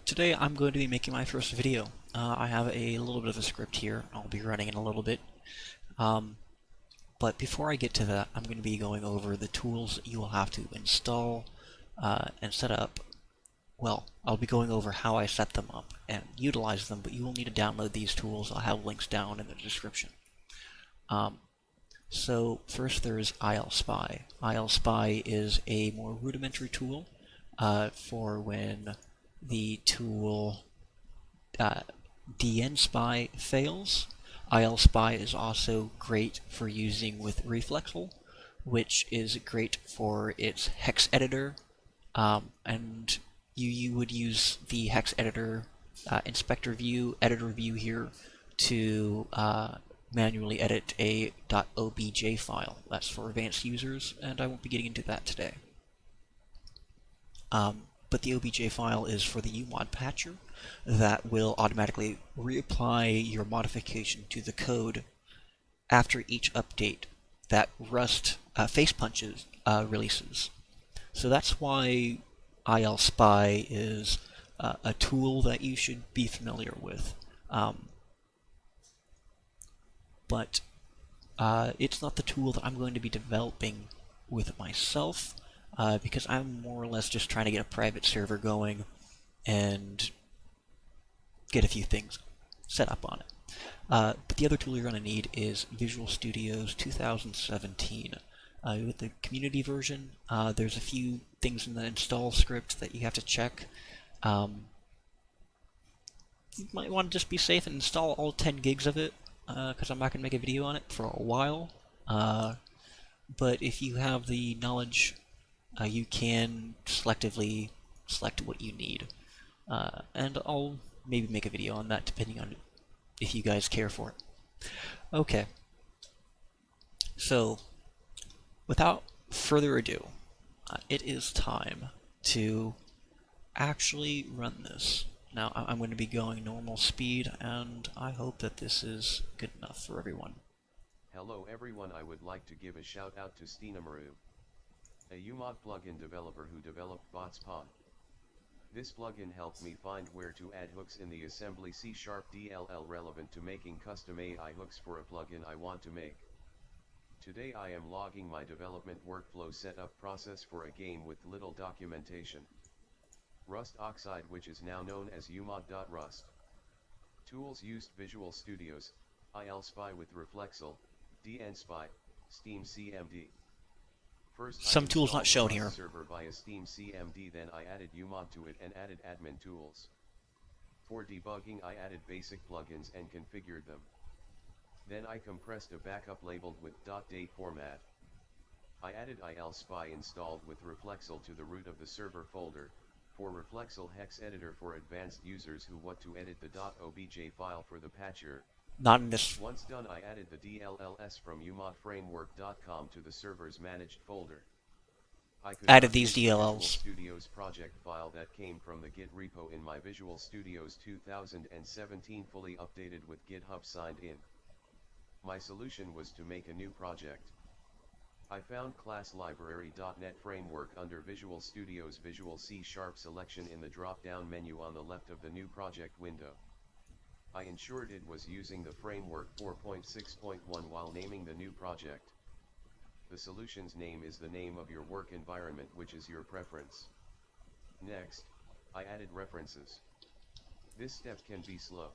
Today I'm going to be making my first video. I have a little bit of a script here. I'll be running in a little bit. Um, but before I get to that, I'm going to be going over the tools you will have to install and set up. Well, I'll be going over how I set them up and utilize them, but you will need to download these tools. I'll have links down in the description. So first there's ILSpy. ILSpy is a more rudimentary tool for when the tool dnspy fails. ILSpy is also great for using with Reflexel, which is great for its hex editor, and you would use the hex editor inspector view, editor view here to manually edit a .obj file. That's for advanced users, and I won't be getting into that today. But the OBJ file is for the umod patcher that will automatically reapply your modification to the code after each update that Rust face punches releases. So that's why ILSpy is a tool that you should be familiar with. But it's not the tool that I'm going to be developing with myself. Because I'm more or less just trying to get a private server going and get a few things set up on it. But the other tool you're going to need is Visual Studios 2017. With the community version, there's a few things in the install script that you have to check. You might want to just be safe and install all 10 gigs of it, because I'm not going to make a video on it for a while. But if you have the knowledge, you can selectively select what you need. And I'll maybe make a video on that depending on if you guys care for it. Okay. So, without further ado, it is time to actually run this. Now, I'm going to be going normal speed, and I hope that this is good enough for everyone. Hello everyone, I would like to give a shout out to Steenamaru, a umod plugin developer who developed BotsPod. This plugin helped me find where to add hooks in the assembly C# DLL relevant to making custom AI hooks for a plugin I want to make. Today I am logging my development workflow setup process for a game with little documentation. Rust Oxide, which is now known as umod.rust. Tools used: Visual Studios, ILSpy with Reflexel, dnspy, Steam CMD. First, Some tools not shown the here. server via Steam CMD, then I added umod to it and added admin tools. For debugging I added basic plugins and configured them. Then I compressed a backup labeled with .date format. I added ILSpy installed with Reflexel to the root of the server folder, for Reflexel hex editor for advanced users who want to edit the .obj file for the patcher. Not in this. Once done, I added the DLLs from umodframework.com to the server's managed folder. I could Added these use the DLLs. Visual Studios project file that came from the Git repo in my Visual Studios 2017 fully updated with GitHub signed in. My solution was to make a new project. I found class library.net framework under Visual Studios Visual C# selection in the drop-down menu on the left of the new project window. I ensured it was using the framework 4.6.1 while naming the new project. The solution's name is the name of your work environment, which is your preference. Next, I added references. This step can be slow.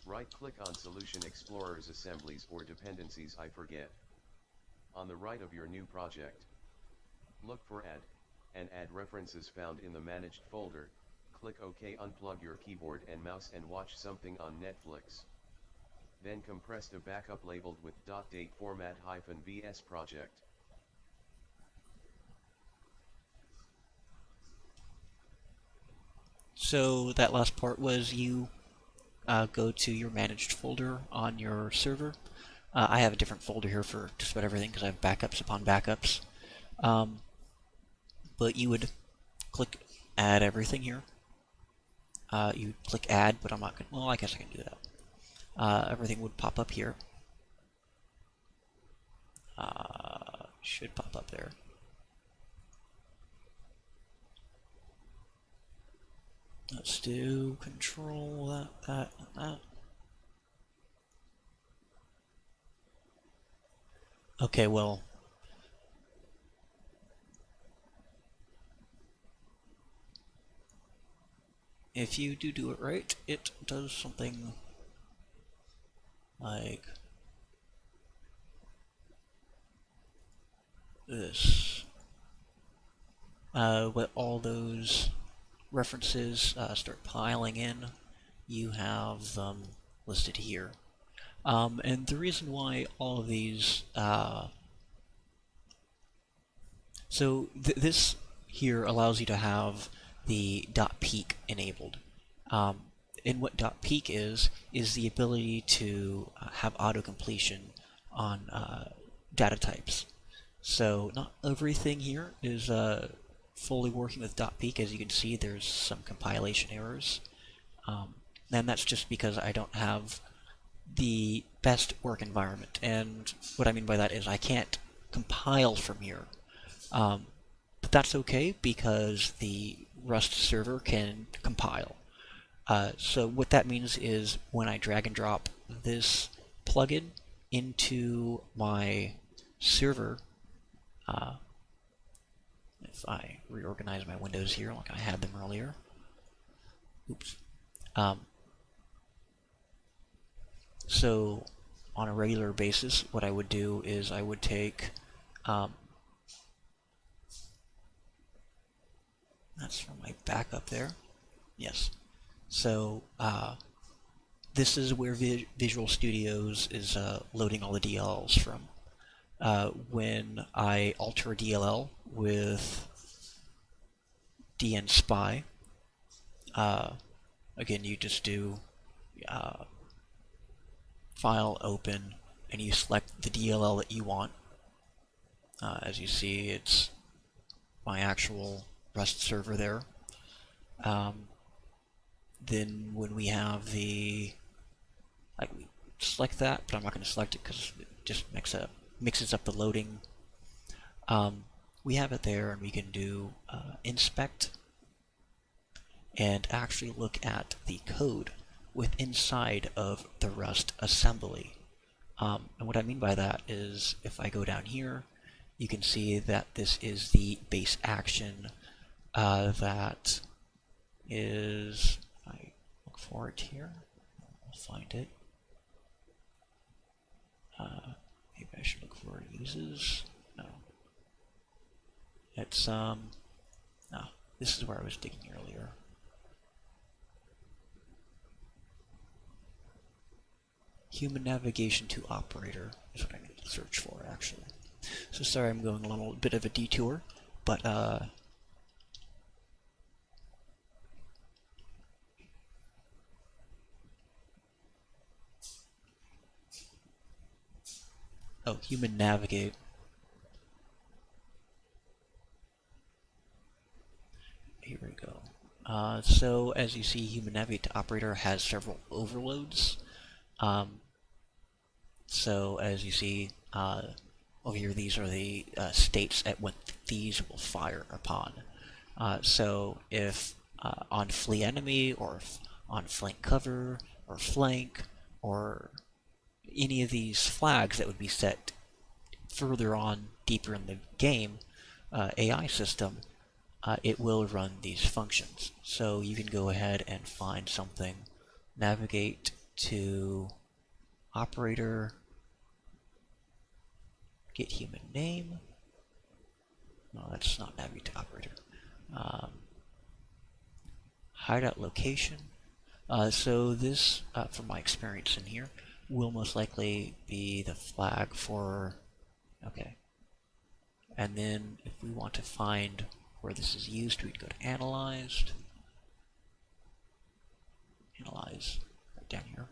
Right-click on Solution Explorer's assemblies or dependencies I forget. On the right of your new project, look for Add, and add references found in the managed folder. Click OK, unplug your keyboard and mouse and watch something on Netflix. Then compress a backup labeled with .date format -vs project. So that last part was you go to your managed folder on your server. I have a different folder here for just about everything because I have backups upon backups. But you would click Add Everything here. You click Add, but I'm not going to, well, I guess I can do that. Everything would pop up here. Should pop up there. Let's do control that. Okay, well, if you do it right, it does something like this. With all those references start piling in, you have them listed here. And the reason why all of these, this here allows you to have the .peek enabled. And what .peek is the ability to have auto-completion on data types. So not everything here is fully working with .peek. As you can see, there's some compilation errors. And that's just because I don't have the best work environment. And what I mean by that is I can't compile from here. But that's okay because the Rust server can compile. So what that means is when I drag and drop this plugin into my server, if I reorganize my windows here like I had them earlier, oops. So on a regular basis, what I would do is I would take, that's from my backup there, yes. So this is where Visual Studios is loading all the DLLs from. When I alter a DLL with dnspy, again, you just do file open and you select the DLL that you want. As you see, it's my actual Rust server there. Then when we have the, we select that, but I'm not going to select it because it just mixes up the loading. We have it there, and we can do inspect and actually look at the code with inside of the Rust assembly. And what I mean by that is if I go down here, you can see that this is the base action that is, if I look for it here, I'll find it. Maybe I should look for uses. No. It's, no, this is where I was digging earlier. Human navigation to operator is what I need to search for, actually. So sorry I'm going a little bit of a detour, but oh, human navigate. Here we go. So as you see, human navigate to operator has several overloads. So as you see, over here, these are the states at what these will fire upon. So if on flee enemy, or if on flank cover, or flank, or any of these flags that would be set further on, deeper in the game AI system, it will run these functions. So you can go ahead and find something, navigate to operator, get human name. No, that's not navigate to operator. Hideout location. So this, from my experience in here, will most likely be the flag for, okay. And then if we want to find where this is used, we'd go to analyzed. Analyze, right down here.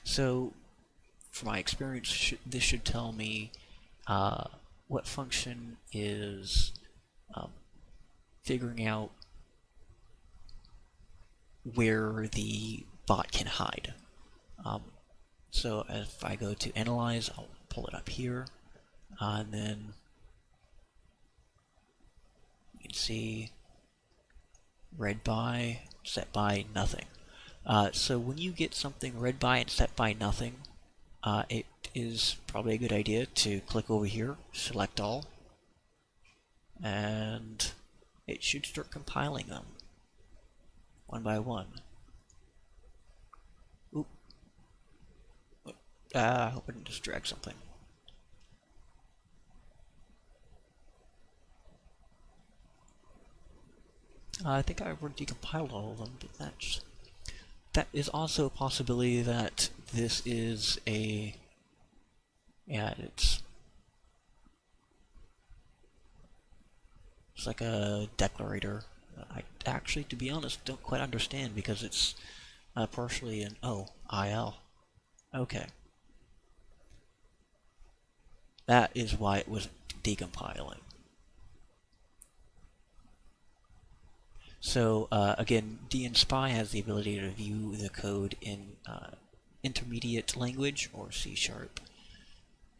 So, from my experience, this should tell me what function is figuring out where the bot can hide. So if I go to analyze, I'll pull it up here, and then you can see read by, set by nothing. So when you get something read by and set by nothing, it is probably a good idea to click over here, select all, and it should start compiling them one by one. Oop. I hope I didn't just drag something. I think I already decompiled all of them, but that is also a possibility that this is a... Yeah, it's like a declarator. I actually, to be honest, don't quite understand because it's partially an IL. Okay. That is why it was decompiling. So again, dnspy has the ability to view the code in intermediate language or C#.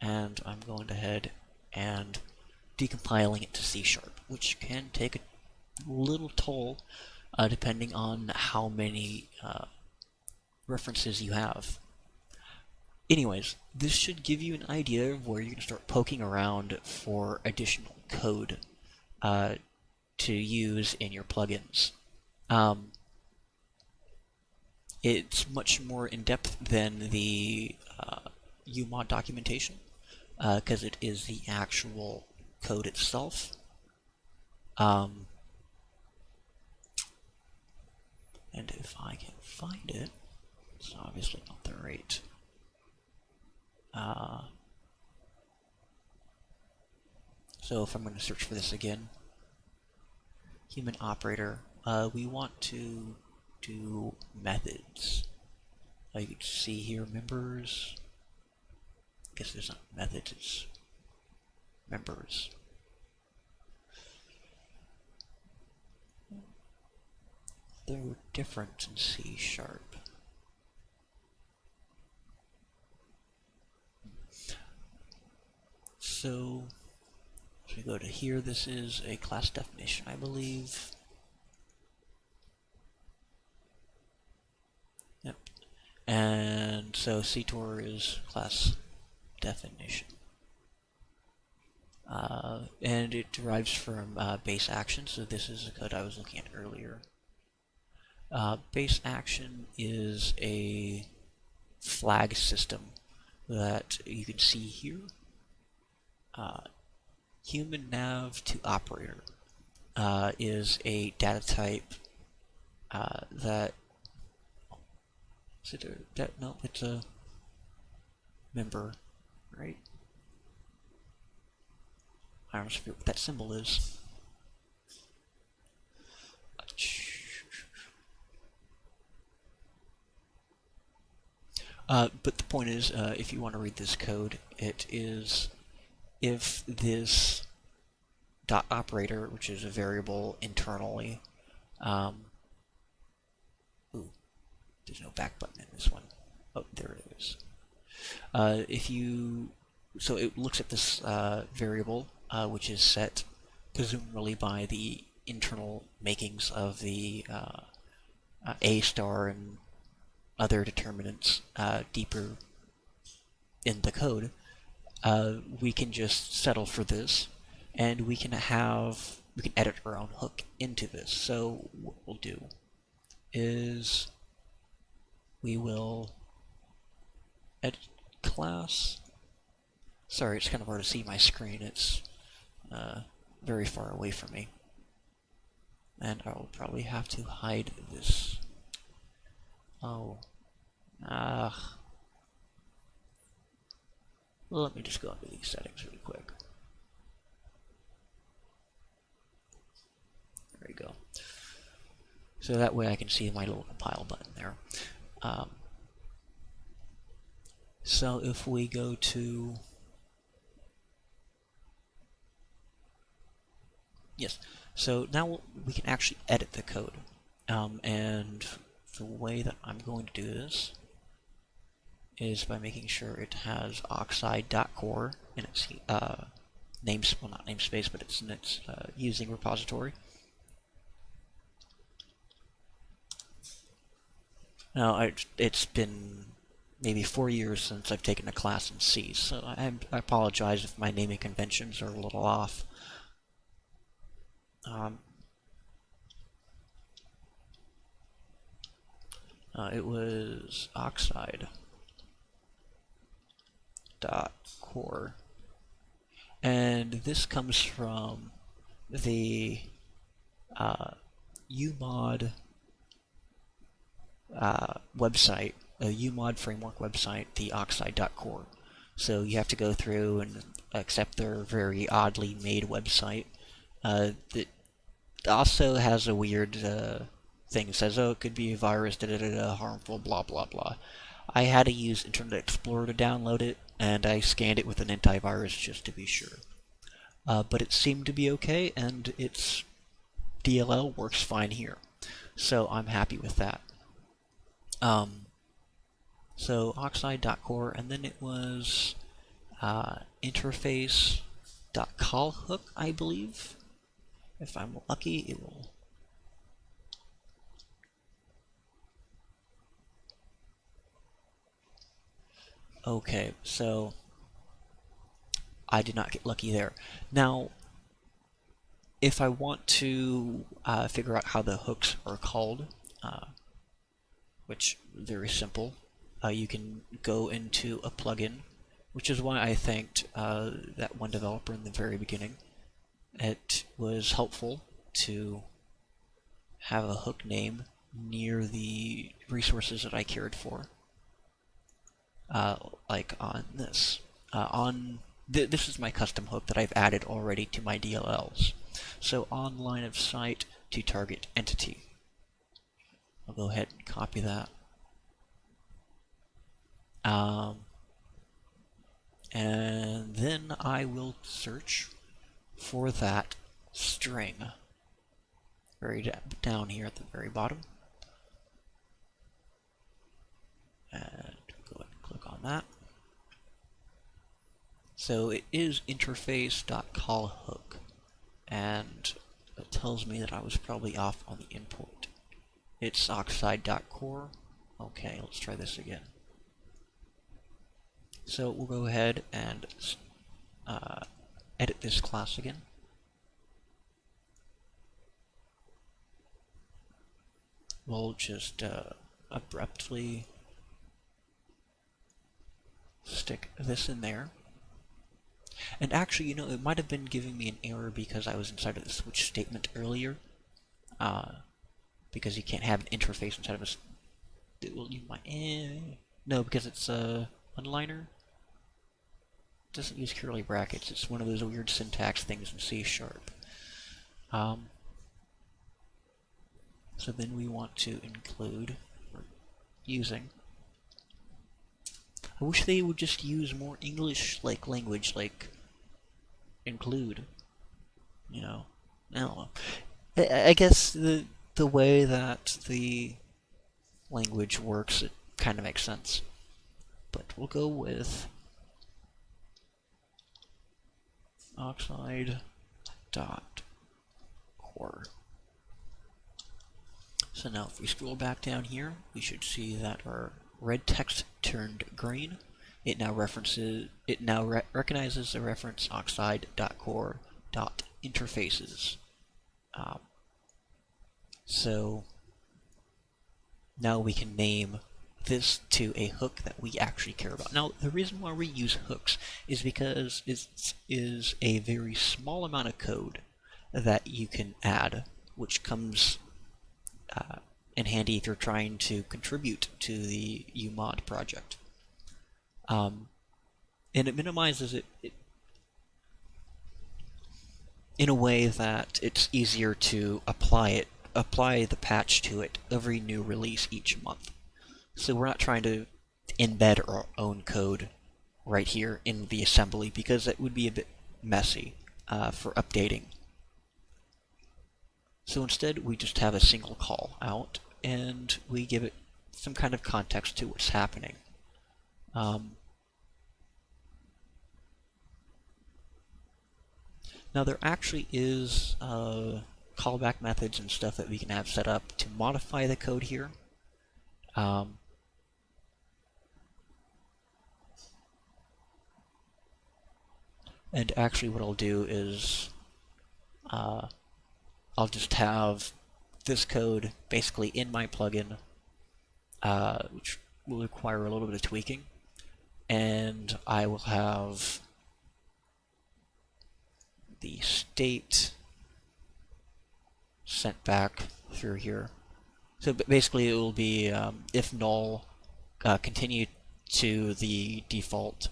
And I'm going ahead and decompiling it to C#, which can take a little toll depending on how many references you have. Anyways, this should give you an idea of where you can start poking around for additional code to use in your plugins. It's much more in-depth than the umod documentation, because it is the actual code itself. And if I can find it, it's obviously not the right. So if I'm going to search for this again, human operator, we want to do methods. You can see here members. I guess there's not methods, it's members. They're different in C#. So, if we go to here, this is a class definition, I believe. Yep. And so CTOR is class definition. And it derives from base action, so this is the code I was looking at earlier. Base action is a flag system that you can see here. Human nav to operator is a data type that... Is it a... no, it's a member, right? I don't know what that symbol is. But the point is, if you want to read this code, it is if this dot operator, which is a variable internally, ooh, there's no back button in this one. Oh, there it is. So it looks at this variable, which is set presumably by the internal makings of the A star and other determinants deeper in the code. We can just settle for this, and we can edit our own hook into this. So what we'll do is we will edit class. Sorry, it's kind of hard to see my screen. It's very far away from me. And I'll probably have to hide this. Oh. Let me just go into these settings really quick. There we go. So that way I can see my little compile button there. So if we go to... Yes, so now we can actually edit the code. And the way that I'm going to do this is by making sure it has oxide.core in its not namespace, but it's in its using repository. Now, it's been maybe 4 years since I've taken a class in C, so I apologize if my naming conventions are a little off. Um, it was oxide dot core, and this comes from the umod website, a umod framework website, the oxide.core. So you have to go through and accept their very oddly made website that also has a weird thing. It says, oh, it could be a virus, harmful, blah, blah, blah. I had to use Internet Explorer to download it, and I scanned it with an antivirus just to be sure. But it seemed to be okay, and its DLL works fine here. So I'm happy with that. So oxide.core, and then it was interface.callhook, I believe. If I'm lucky, it will. Okay, so I did not get lucky there. Now, if I want to figure out how the hooks are called, which very simple, you can go into a plugin, which is why I thanked that one developer in the very beginning. It was helpful to have a hook name near the resources that I cared for, like on this. This is my custom hook that I've added already to my DLLs. So on line of sight to target entity. I'll go ahead and copy that. And then I will search for that string. Very down here at the very bottom. And go ahead and click on that. So it is interface.callhook, and it tells me that I was probably off on the import. It's oxide.core. Okay, let's try this again. So we'll go ahead and edit this class again. We'll just abruptly stick this in there. And actually, you know, it might have been giving me an error because I was inside of the switch statement earlier. Because you can't have an interface inside of a... Well, you might... No, because it's a one-liner. It doesn't use curly brackets. It's one of those weird syntax things in C#. So then we want to include, or using... I wish they would just use more English-like language, like include. You know, I don't know. I guess the way that the language works, it kind of makes sense. But we'll go with oxide.core. So now if we scroll back down here, we should see that our red text turned green. It now recognizes the reference oxide.core.interfaces. So now we can name this to a hook that we actually care about. Now, the reason why we use hooks is because it is a very small amount of code that you can add, which comes in handy if you're trying to contribute to the umod project. And it minimizes it in a way that it's easier to apply the patch to it every new release each month. So we're not trying to embed our own code right here in the assembly because it would be a bit messy for updating. So instead we just have a single call out and we give it some kind of context to what's happening. Now there actually is callback methods and stuff that we can have set up to modify the code here. Um, and actually what I'll do is uh, I'll just have this code basically in my plugin, which will require a little bit of tweaking, and I will have the state sent back through here. So basically it will be if null, continue to the default,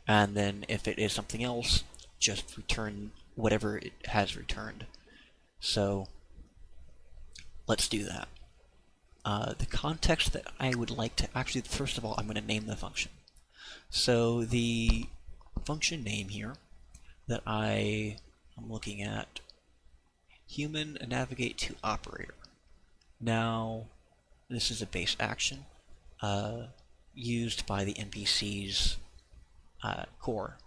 and then if it is something else, just return whatever it has returned. So let's do that. The context that I would like to, actually first of all I'm going to name the function. So the function name here that I am looking at, human navigate to operator. Now this is a base action used by the NPC's core,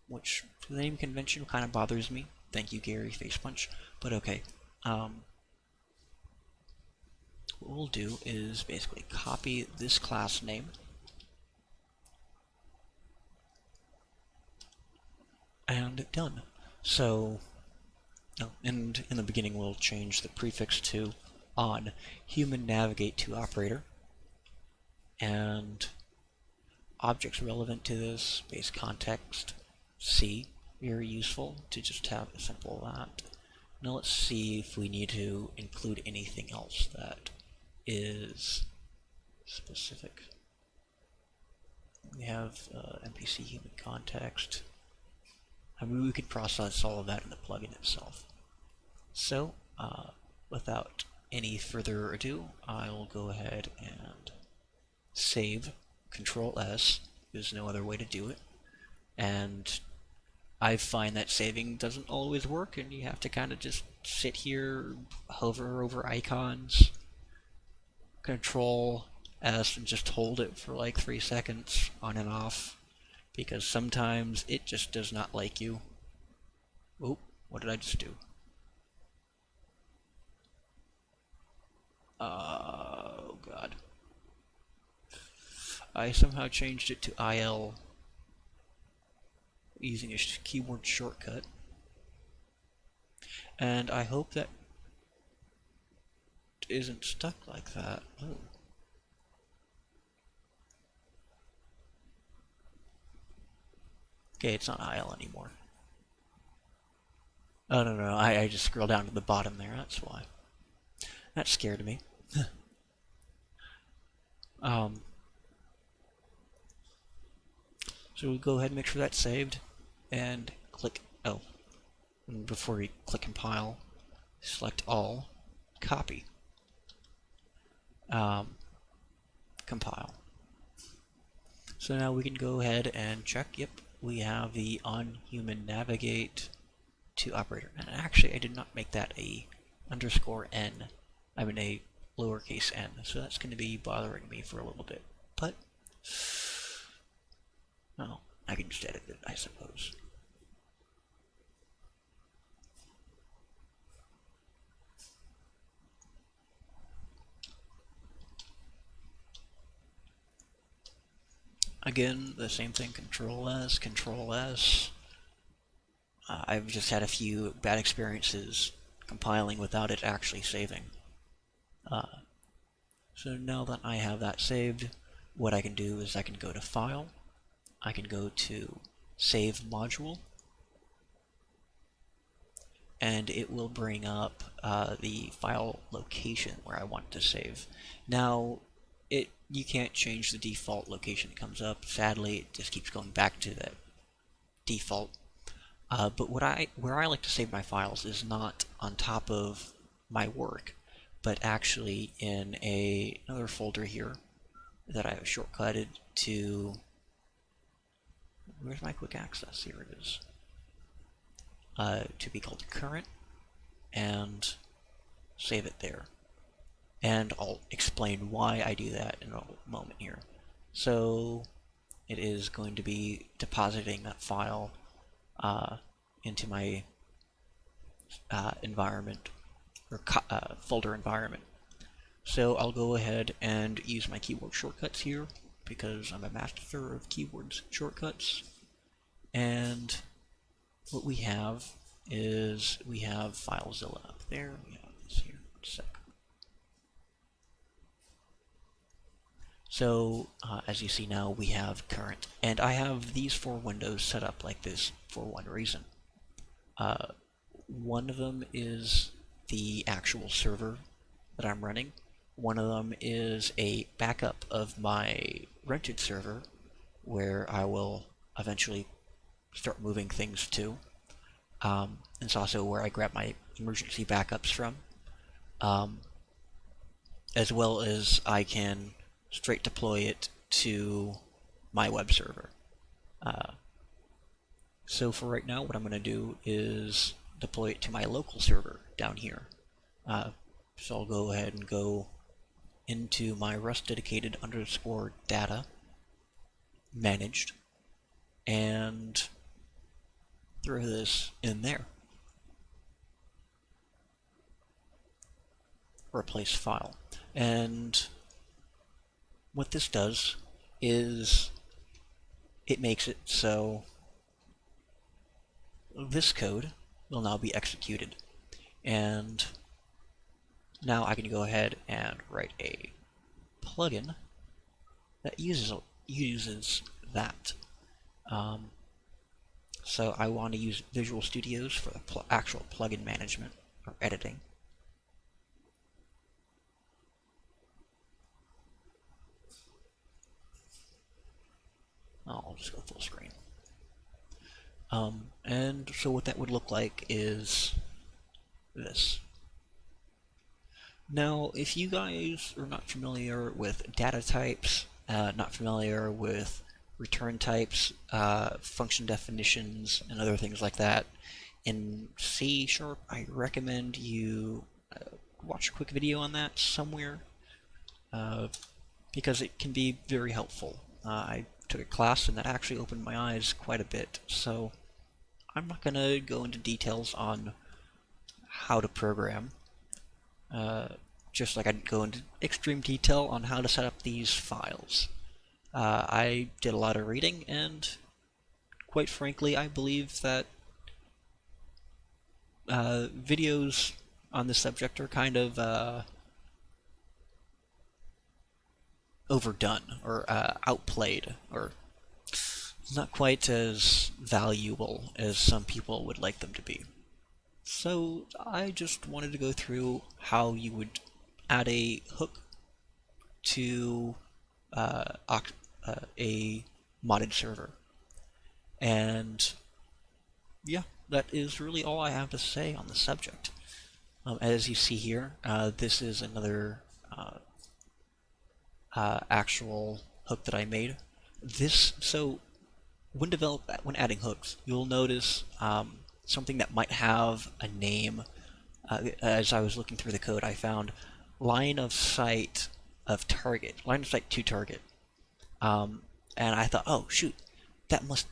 which the name convention kind of bothers me. Thank you, Gary Facepunch. But okay. What we'll do is basically copy this class name and done. So, and in the beginning we'll change the prefix to on, human navigate to operator, and objects relevant to this, base context, C, very useful to just have a simple that. Now let's see if we need to include anything else that is specific. We have NPC human context. I mean, we could process all of that in the plugin itself. So, without any further ado, I'll go ahead and save, Control S, there's no other way to do it, and I find that saving doesn't always work, and you have to kind of just sit here, hover over icons, Control S, and just hold it for like 3 seconds on and off, because sometimes it just does not like you. Oop, what did I just do? Oh god. I somehow changed it to IL using a keyboard shortcut, and I hope that isn't stuck like that. Oh. Okay, it's not IL anymore. Oh no, I just scrolled down to the bottom there, that's why. That scared me. So we'll go ahead and make sure that's saved, and click, and before we click compile, select all, copy, compile. So now we can go ahead and check, yep, we have the on human navigate to operator. And actually I did not make that a underscore n, I mean a lowercase n, so that's going to be bothering me for a little bit. But, well, I can just edit it, I suppose. Again, the same thing, Control S, Control S. I've just had a few bad experiences compiling without it actually saving. So now that I have that saved, what I can do is I can go to File, I can go to Save Module, and it will bring up the file location where I want to save. Now, you can't change the default location that comes up. Sadly, it just keeps going back to that default. But where I like to save my files is not on top of my work, but actually in another folder here that I have shortcutted to. Where's my quick access? Here it is. To be called current, and save it there. And I'll explain why I do that in a moment here. So it is going to be depositing that file into my environment, or folder environment. So I'll go ahead and use my keyboard shortcuts here because I'm a master of keyboard shortcuts. And what we have is we have FileZilla up there. We have this here. Sec. So as you see now, we have current, and I have these 4 windows set up like this for one reason. One of them is the actual server that I'm running. One of them is a backup of my rented server where I will eventually start moving things to. It's also where I grab my emergency backups from, as well as I can straight deploy it to my web server. So for right now, what I'm going to do is deploy it to my local server down here. So I'll go ahead and go into my Rust dedicated underscore data managed and throw this in there. Replace file. And what this does is it makes it so this code will now be executed. And now I can go ahead and write a plugin that uses that. So I want to use Visual Studios for the actual plugin management or editing. I'll just go full screen. And so what that would look like is this. Now, if you guys are not familiar with data types, not familiar with return types, function definitions, and other things like that, in C#, I recommend you watch a quick video on that somewhere, because it can be very helpful. I took a class and that actually opened my eyes quite a bit, so I'm not going to go into details on how to program, just like I didn't go into extreme detail on how to set up these files. I did a lot of reading, and quite frankly, I believe that videos on this subject are kind of overdone or outplayed, or not quite as valuable as some people would like them to be. So I just wanted to go through how you would add a hook to a modded server. And yeah, that is really all I have to say on the subject. As you see here, this is another actual hook that I made. So when adding hooks, you'll notice something that might have a name. As I was looking through the code, I found line of sight to target. And I thought, oh shoot, that must,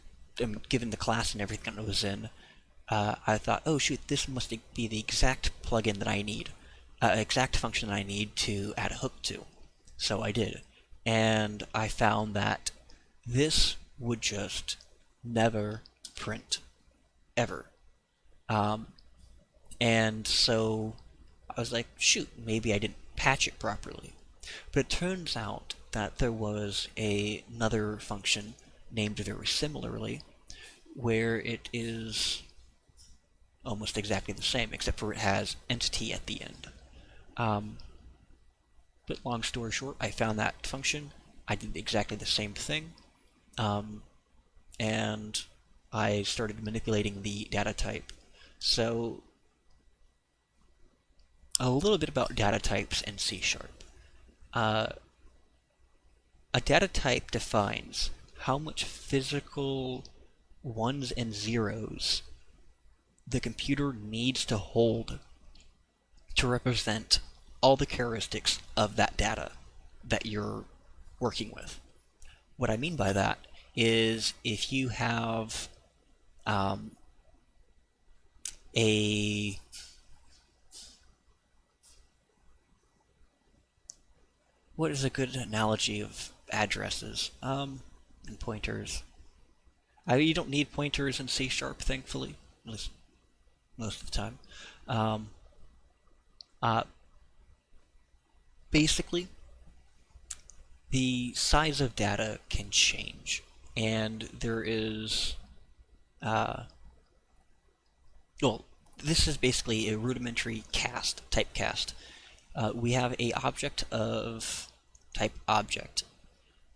given the class and everything that was in, I thought, oh shoot, this must be the exact plugin that I need, exact function that I need to add a hook to. So I did, and I found that this would just never print, ever. And so I was like, shoot, maybe I didn't patch it properly. But it turns out that there was another function named very similarly, where it is almost exactly the same, except for it has entity at the end. But long story short, I found that function, I did exactly the same thing, and I started manipulating the data type. So a little bit about data types in C#. A data type defines how much physical ones and zeros the computer needs to hold to represent all the characteristics of that data that you're working with. What I mean by that is if you have what is a good analogy of addresses? And pointers. You don't need pointers in C#, thankfully, at least most of the time. Um, uh, Basically, the size of data can change, and there is, uh, well, this is basically a rudimentary typecast. We have a object of type object,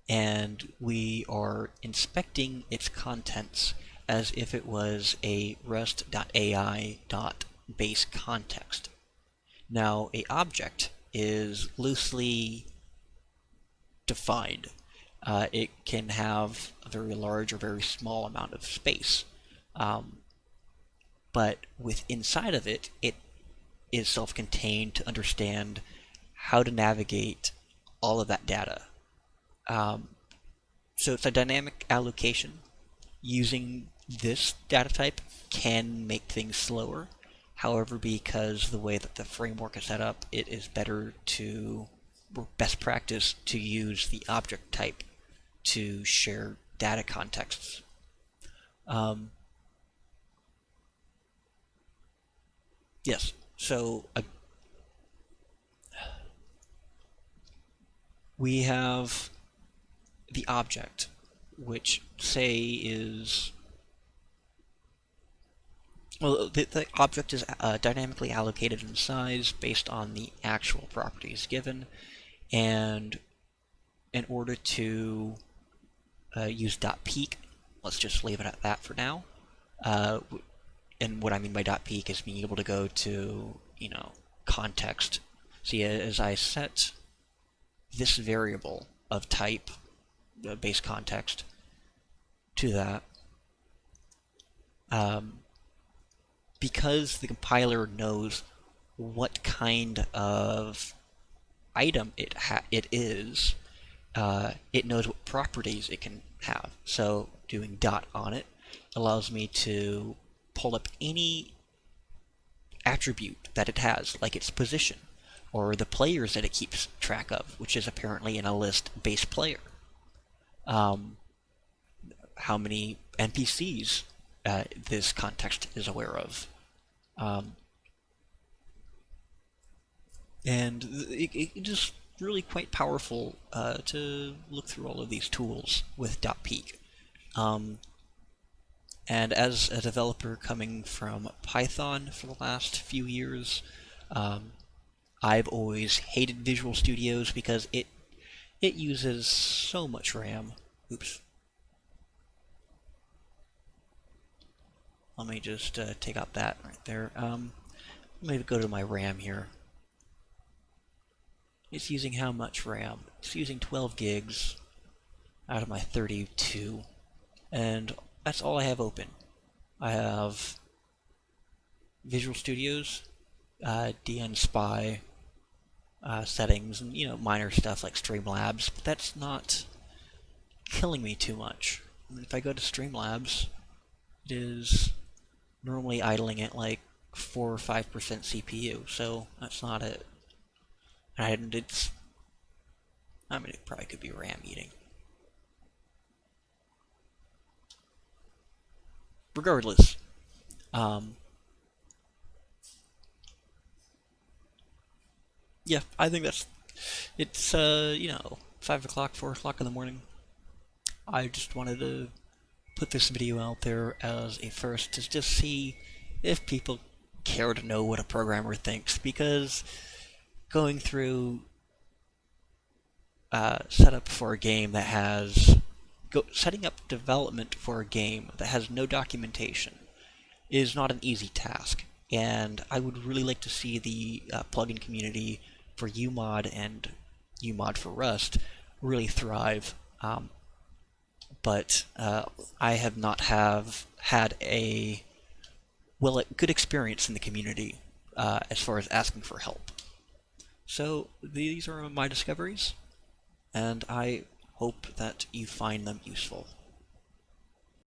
and we are inspecting its contents as if it was a rust.ai.base context. Now, a object is loosely defined. It can have a very large or very small amount of space. But inside of it, it is self-contained to understand how to navigate all of that data. So it's a dynamic allocation. Using this data type can make things slower. However, because the way that the framework is set up, it is best practice to use the object type to share data contexts. Yes, so we have the object, which say is, well, the object is dynamically allocated in size based on the actual properties given, and in order to use .peek, let's just leave it at that for now. And what I mean by .peek is being able to go to, context. See, as I set this variable of type, base context, to that, because the compiler knows what kind of item it is, it knows what properties it can have. So doing dot on it allows me to pull up any attribute that it has, like its position, or the players that it keeps track of, which is apparently in a list base player. How many NPCs this context is aware of. And it is really quite powerful to look through all of these tools with .peek. And as a developer coming from Python for the last few years, I've always hated Visual Studios because it uses so much RAM. Oops. Let me just take out that right there. Let me go to my RAM here. It's using how much RAM? It's using 12 gigs out of my 32. And that's all I have open. I have Visual Studios, DNSpy settings, and minor stuff like Streamlabs, but that's not killing me too much. I mean, if I go to Streamlabs, it is normally idling at like 4 or 5% CPU, so that's not it. And it probably could be RAM eating. Regardless, yeah, I think it's 5 o'clock, 4 o'clock in the morning. I just wanted to put this video out there as a first to just see if people care to know what a programmer thinks, because going through setup for a game that has setting up development for a game that has no documentation is not an easy task, and I would really like to see the plugin community for umod and umod for Rust really thrive. But I have not had a good experience in the community as far as asking for help. So these are my discoveries, and I hope that you find them useful.